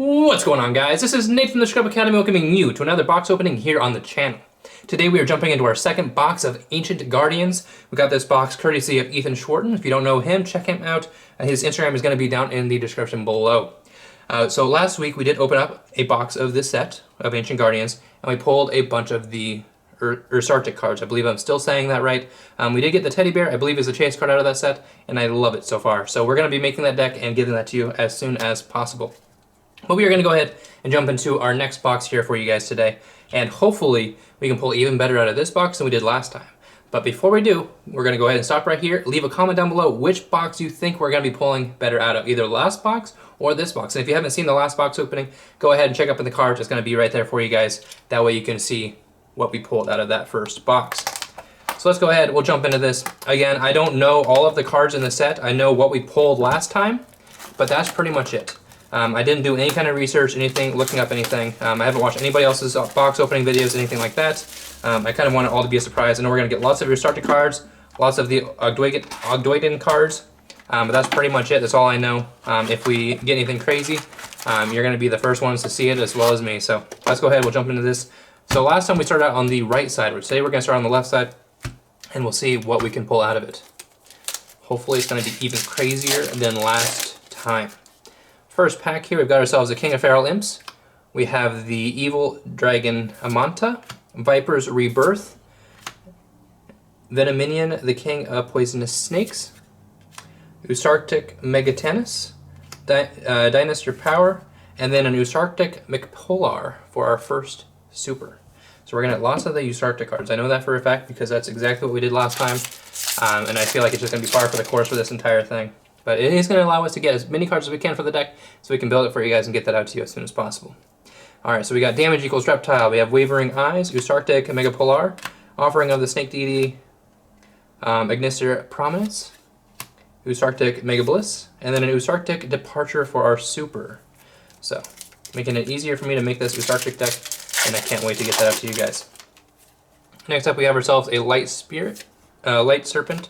What's going on, guys? This is Nate from the Scrub Academy welcoming you to another box opening here on the channel. Today we are jumping into our second box of Ancient Guardians. We got this box courtesy of Ethan Schwarten. If you don't know him, check him out. His Instagram is going to be down in the description below. So last week we did open up a box of this set of Ancient Guardians, and we pulled a bunch of the Ogdoadic cards. I believe I'm still saying that right. We did get the teddy bear, I believe is a chase card out of that set, and I love it so far. So we're going to be making that deck and giving that to you as soon as possible. But we are going to go ahead and jump into our next box here for you guys today, and hopefully we can pull even better out of this box than we did last time. But before we do, we're going to go ahead and stop right here. Leave a comment down below which box you think we're going to be pulling better out of, either the last box or this box. And if you haven't seen the last box opening, go ahead and check up in the cards. It's going to be right there for you guys. That way you can see what we pulled out of that first box. So let's go ahead, we'll jump into this. Again, I don't know all of the cards in the set. I know what we pulled last time, but that's pretty much it. I didn't do any kind of research, anything, looking up anything. I haven't watched anybody else's box opening videos, anything like that. I kind of want it all to be a surprise. I know we're going to get lots of your starter cards, lots of the Ogdoadic cards, but that's pretty much it. That's all I know. If we get anything crazy, you're going to be the first ones to see it as well as me. So let's go ahead, we'll jump into this. So last time we started out on the right side, but today we're going to start on the left side, and we'll see what we can pull out of it. Hopefully it's going to be even crazier than last time. First pack here, we've got ourselves the King of Feral Imps. We have the Evil Dragon Amanta, Viper's Rebirth, Venominion, the King of Poisonous Snakes, Ogdoadic Megatennis, Dynasty Power, and then an Ogdoadic McPolar for our first super. So we're going to get lots of the Ogdoadic cards. I know that for a fact because that's exactly what we did last time, and I feel like it's just going to be par for the course for this entire thing. But it is going to allow us to get as many cards as we can for the deck so we can build it for you guys and get that out to you as soon as possible. Alright, so we got Damage equals Reptile, we have Wavering Eyes, Ogdoadic Megapolar, Offering of the Snake Deity, Ignister Prominence, Ogdoadic Mega Bliss, and then an Ogdoadic Departure for our super. So, making it easier for me to make this Ogdoadic deck, and I can't wait to get that out to you guys. Next up we have ourselves a Light Serpent,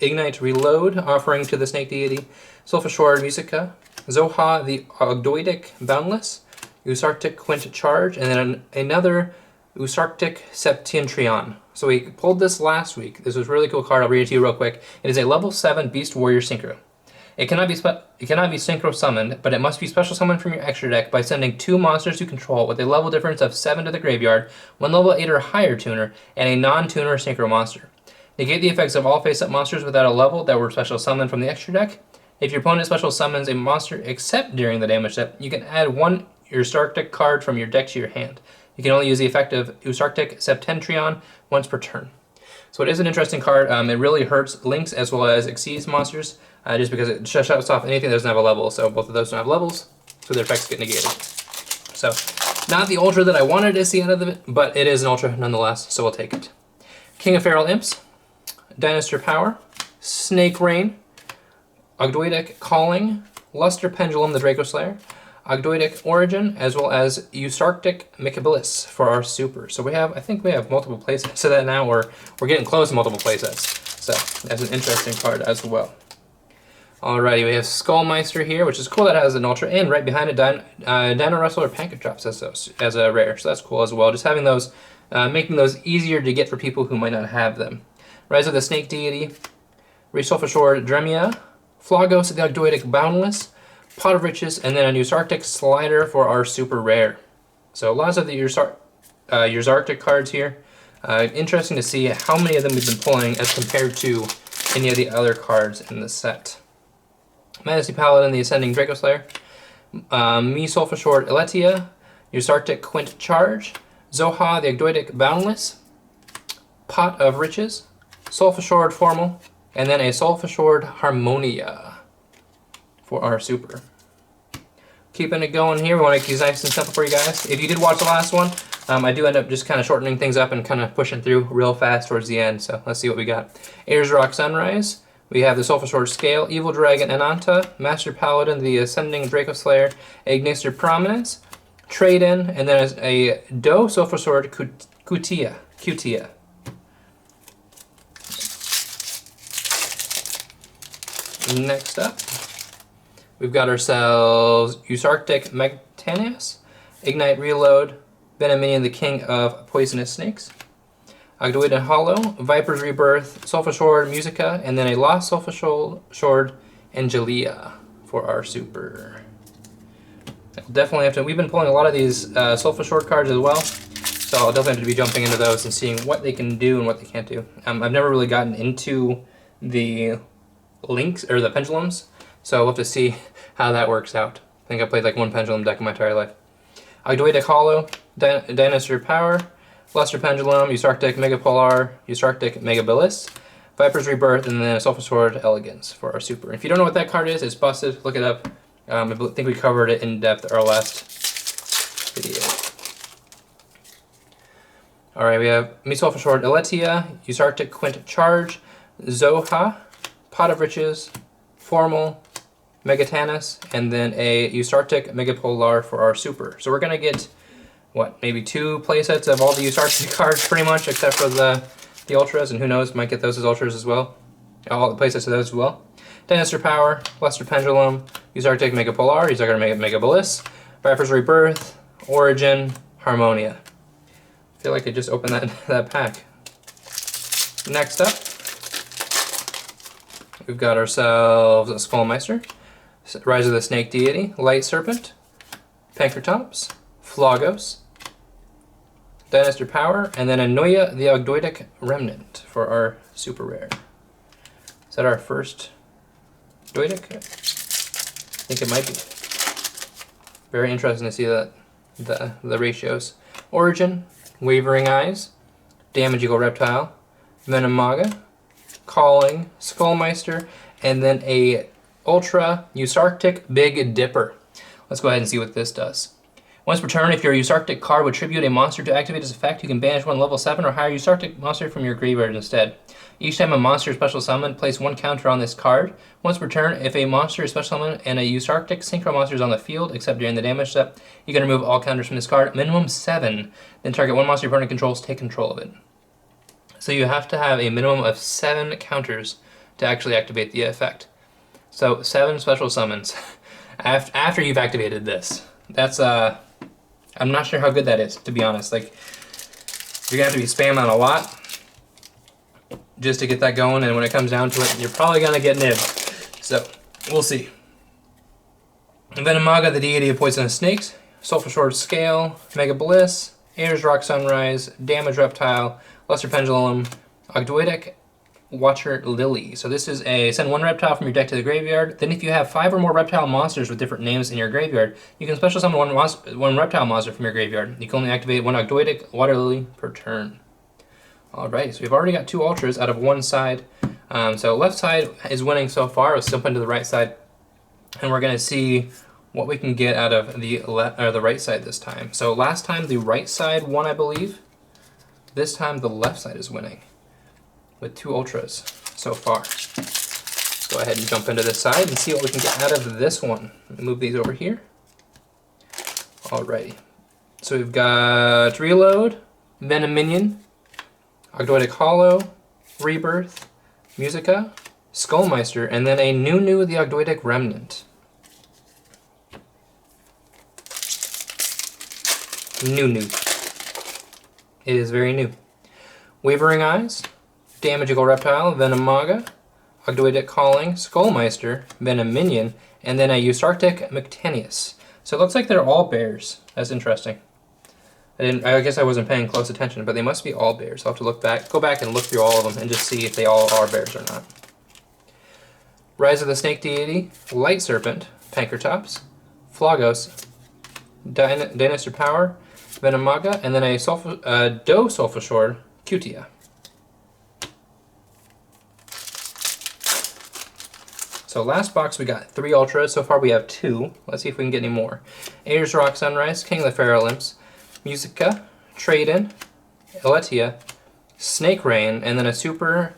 Ignite Reload, Offering to the Snake Deity, Sulfashore Musica, Zoha the Ogdoadic Boundless, Ogdoadic Quint Charge, and then another Ogdoadic Septentrion. So we pulled this last week. This was a really cool card. I'll read it to you real quick. It is a level 7 Beast Warrior Synchro. It cannot be synchro summoned, but it must be special summoned from your extra deck by sending 2 monsters you control with a level difference of 7 to the graveyard, 1 level 8 or higher tuner, and a non-tuner synchro monster. Negate the effects of all face-up monsters without a level that were special summoned from the extra deck. If your opponent special summons a monster except during the damage step, you can add 1 Ogdoadic card from your deck to your hand. You can only use the effect of Ogdoadic Septentrion once per turn. So it is an interesting card. It really hurts Lynx as well as Xyz monsters, just because it shuts off anything that doesn't have a level. So both of those don't have levels, so their effects get negated. So not the ultra that I wanted to see out of it, but it is an ultra nonetheless, so we'll take it. King of Feral Imps, Dynasty Power, Snake Rain, Ogdoadic Calling, Luster Pendulum, the Draco Slayer, Ogdoadic Origin, as well as Ogdoadic Megabliss for our super. So I think we have multiple playsets to that now, or we're getting close to multiple playsets. So that's an interesting card as well. Alrighty, we have Skullmeister here, which is cool that it has an ultra, and right behind it, Dino Wrestler Pancake Drops as a rare. So that's cool as well. Just having those, making those easier to get for people who might not have them. Rise of the Snake Deity, Resulfashore Dremia, Flogos the Ogdoadic Boundless, Pot of Riches, and then a Ogdoadic Slider for our super rare. So lots of the Ogdoadic cards here. Interesting to see how many of them we've been pulling as compared to any of the other cards in the set. Majesty Paladin, the Ascending Draco Slayer, Me Sulfashore Eletia, Ogdoadic Quint Charge, Zoha the Ogdoadic Boundless, Pot of Riches, Sulfashored Formal, and then a Sulfashored Harmonia for our super. Keeping it going here, we want to make these nice and simple for you guys. If you did watch the last one, I do end up just kind of shortening things up and kind of pushing through real fast towards the end, so let's see what we got. Ayers Rock Sunrise, we have the Sulfashored Scale, Evil Dragon Ananta, Master Paladin, the Ascending Draco Slayer, Ignister Prominence, Trade-In, and then a Do Sulfashored Cutia. Next up, We've got ourselves Usarctic Megatanius, Ignite Reload, Venom Minion, the King of Poisonous Snakes, Ogdoadic Hollow, Viper's Rebirth, Sulfur Musica, and then a Lost Sulfur Angelia for our super. I'll definitely have to. We've been pulling a lot of these Sulfur cards as well, so I'll definitely have to be jumping into those and seeing what they can do and what they can't do. I've never really gotten into the links or the pendulums, so we'll have to see how that works out. I think I played like one pendulum deck in my entire life. Ogdoadic Hollow, Dinosaur Power, Luster Pendulum, Usarctic Megapolar, Usarctic Megabilis, Viper's Rebirth, and then a Sulfur Sword Elegance for our super. If you don't know what that card is, it's busted. Look it up. I think we covered it in depth our last video. Alright, we have Sulfur Sword Eletia, Usarctic Quint Charge, Zoha, Pot of Riches, Formal, Megatanus, and then a Usarctic Megapolar for our super. So we're going to get, what, maybe 2 playsets of all the Usarctic cards pretty much, except for the Ultras, and who knows, might get those as Ultras as well. All the playsets of those as well. Dinosaur Power, Luster Pendulum, Usarctic Megapolar, Usarctic Megabilis, Viper's Rebirth, Origin, Harmonia. I feel like I just opened that pack. Next up, we've got ourselves a Skullmeister, Rise of the Snake Deity, Light Serpent, Pankratops, Flogos, Dinosaur Power, and then a Noya the Ogdoadic Remnant for our super rare. Is that our first Ogdoadic? I think it might be. Very interesting to see that the ratios. Origin, Wavering Eyes, Damage Eagle Reptile, Venomaga, Calling, Skullmeister, and then a Ultra Usarctic Big Dipper. Let's go ahead and see what this does. Once per turn, if your Usarctic card would tribute a monster to activate its effect, you can banish one level 7 or higher Usarctic monster from your graveyard instead. Each time a monster is special summoned, place 1 counter on this card. Once per turn, if a monster is special summoned and a Usarctic synchro monster is on the field, except during the damage step, you can remove all counters from this card, minimum 7. Then target 1 monster your opponent controls, take control of it. So you have to have a minimum of 7 counters to actually activate the effect. So 7 special summons after you've activated this. That's I'm not sure how good that is, to be honest. Like, you're gonna have to be spamming a lot just to get that going, and when it comes down to it, you're probably gonna get nibbed. So we'll see. Venomaga, the Deity of Poisonous Snakes, Sulfur Sword Scale, Mega Bliss, Ayers Rock Sunrise, Damage Reptile, Luster Pendulum, Ogdoadic Watcher Lily. So this is a send 1 reptile from your deck to the graveyard. Then if you have 5 or more reptile monsters with different names in your graveyard, you can special summon one reptile monster from your graveyard. You can only activate 1 Ogdoadic Water Lily per turn. Alright, so we've already got 2 Ultras out of one side. So left side is winning so far. Let's jump into the right side, and we're going to see what we can get out of the right side this time. So last time the right side won, I believe. This time the left side is winning, with 2 Ultras so far. Let's go ahead and jump into this side and see what we can get out of this one. Let me move these over here. Alrighty. So we've got Reload, Venom Minion, Ogdoadic Hollow, Rebirth, Musica, Skullmeister, and then a new the Ogdoadic Remnant. New. It is very new. Wavering Eyes, Damage Eagle Reptile, Venomaga, Ogdoadic Calling, Skullmeister, Venom Minion, and then a Usarctic Megatanius. So it looks like they're all bears. That's interesting. I guess I wasn't paying close attention, but they must be all bears. I'll have to go back and look through all of them and just see if they all are bears or not. Rise of the Snake Deity, Light Serpent, Pankratops, Flogos, Dinosaur Power, Venomaga, and then a Sulfur Sword, Cutia. So last box we got 3 Ultras. So far we have 2. Let's see if we can get any more. Ayers Rock Sunrise, King of the Pharaoh Imps, Musica, Trade-In, Eletia, Snake Rain, and then a super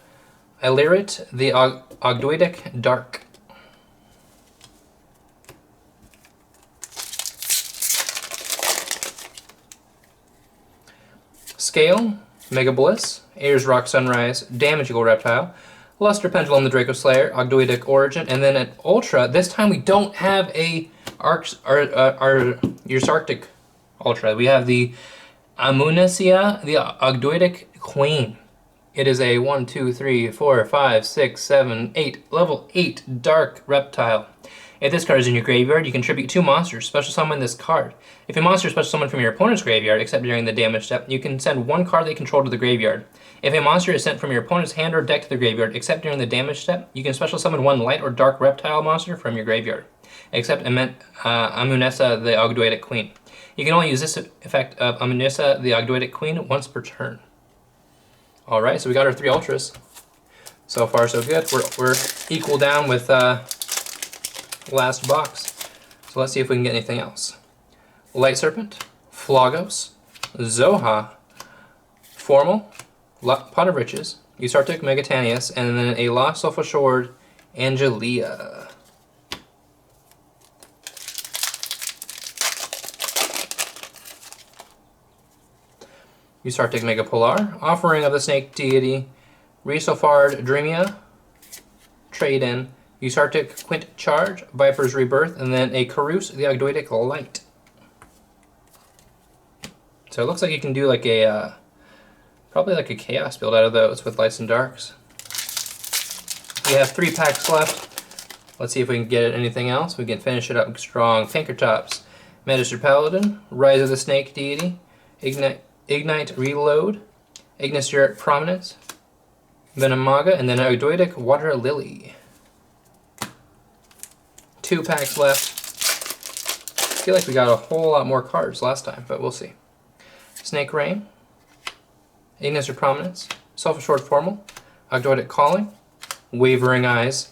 Illyrit, the Ogdoadic Dark. Scale, Mega Bliss, Ayers Rock Sunrise, Damage Eagle Reptile, Luster Pendulum, the Draco Slayer, Ogdoadic Origin, and then at Ultra, this time we don't have a Usarctic Ultra. We have the Amunesia, the Ogdoadic Queen. It is a 1, 2, 3, 4, 5, 6, 7, 8, level 8 Dark Reptile. If this card is in your graveyard, you can tribute 2 monsters, special summon this card. If a monster is special summoned from your opponent's graveyard, except during the damage step, you can send 1 card they control to the graveyard. If a monster is sent from your opponent's hand or deck to the graveyard, except during the damage step, you can special summon 1 light or dark reptile monster from your graveyard, except Amunesa, the Ogdoadic Queen. You can only use this effect of Amunesa, the Ogdoadic Queen, once per turn. Alright, so we got our 3 Ultras. So far, so good. We're equal down with last box. So let's see if we can get anything else. Light Serpent, Flogos, Zoha, Formal, Pot of Riches, Usarctic Megatanius, and then a Lost Self-Assured Angelia. Usarctic Megapolar, Offering of the Snake Deity, Resofard Dreamia, Trade-In, Usarctic Quint Charge, Viper's Rebirth, and then a Karus, the Ogdoadic Light. So it looks like you can do like a, probably like a Chaos build out of those with Lights and Darks. We have 3 packs left. Let's see if we can get anything else. We can finish it up strong. Pinkertops, Magister Paladin, Rise of the Snake Deity, Ignite Reload, Ignister Prominence, Venomaga, and then Ogdoadic Water Lily. 2 packs left. I feel like we got a whole lot more cards last time, but we'll see. Snake Rain, Ignister Prominence, Self-Assured Formal, Ogdoadic Calling, Wavering Eyes,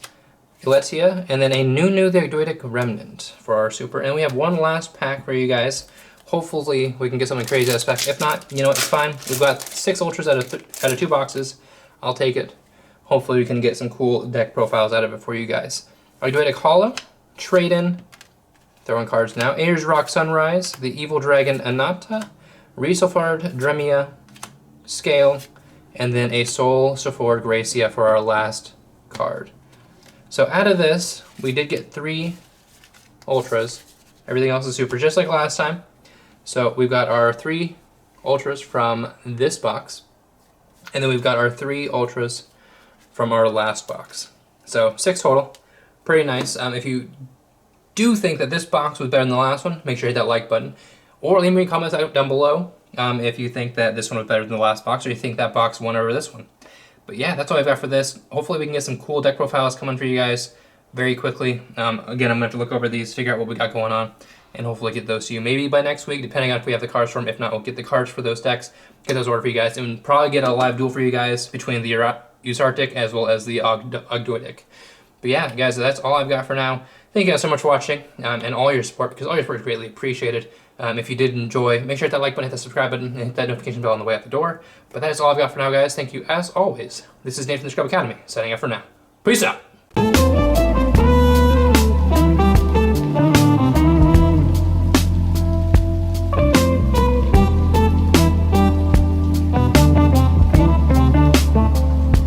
Illetia, and then a Nunu the Ogdoadic Remnant for our super. And we have 1 last pack for you guys. Hopefully we can get something crazy out of spec. If not, you know what, it's fine. We've got 6 Ultras out of 2 boxes. I'll take it. Hopefully we can get some cool deck profiles out of it for you guys. Ogdoadic Hollow, Trade-In, throwing cards now. Ayers Rock Sunrise, the Evil Dragon Anata, Resofard Dremia, Scale, and then a Soul Sephora Gracia for our last card. So out of this, we did get 3 Ultras. Everything else is super, just like last time. So we've got our 3 Ultras from this box, and then we've got our 3 Ultras from our last box. So 6 total. Pretty nice. If you do think that this box was better than the last one, make sure you hit that like button. Or leave me comments down below if you think that this one was better than the last box, or you think that box won over this one. But yeah, that's all I've got for this. Hopefully we can get some cool deck profiles coming for you guys very quickly. Again, I'm going to have to look over these, figure out what we got going on, and hopefully get those to you maybe by next week, depending on if we have the cards for them. If not, we'll get the cards for those decks, get those ordered for you guys, and probably get a live duel for you guys between the Usarctic as well as the Ogdoadic. But yeah, guys, that's all I've got for now. Thank you guys so much for watching and all your support, because all your support is greatly appreciated. If you did enjoy, make sure to hit that like button, hit that subscribe button, and hit that notification bell on the way out the door. But that is all I've got for now, guys. Thank you as always. This is Nathan from the Scrub Academy, signing out for now. Peace out.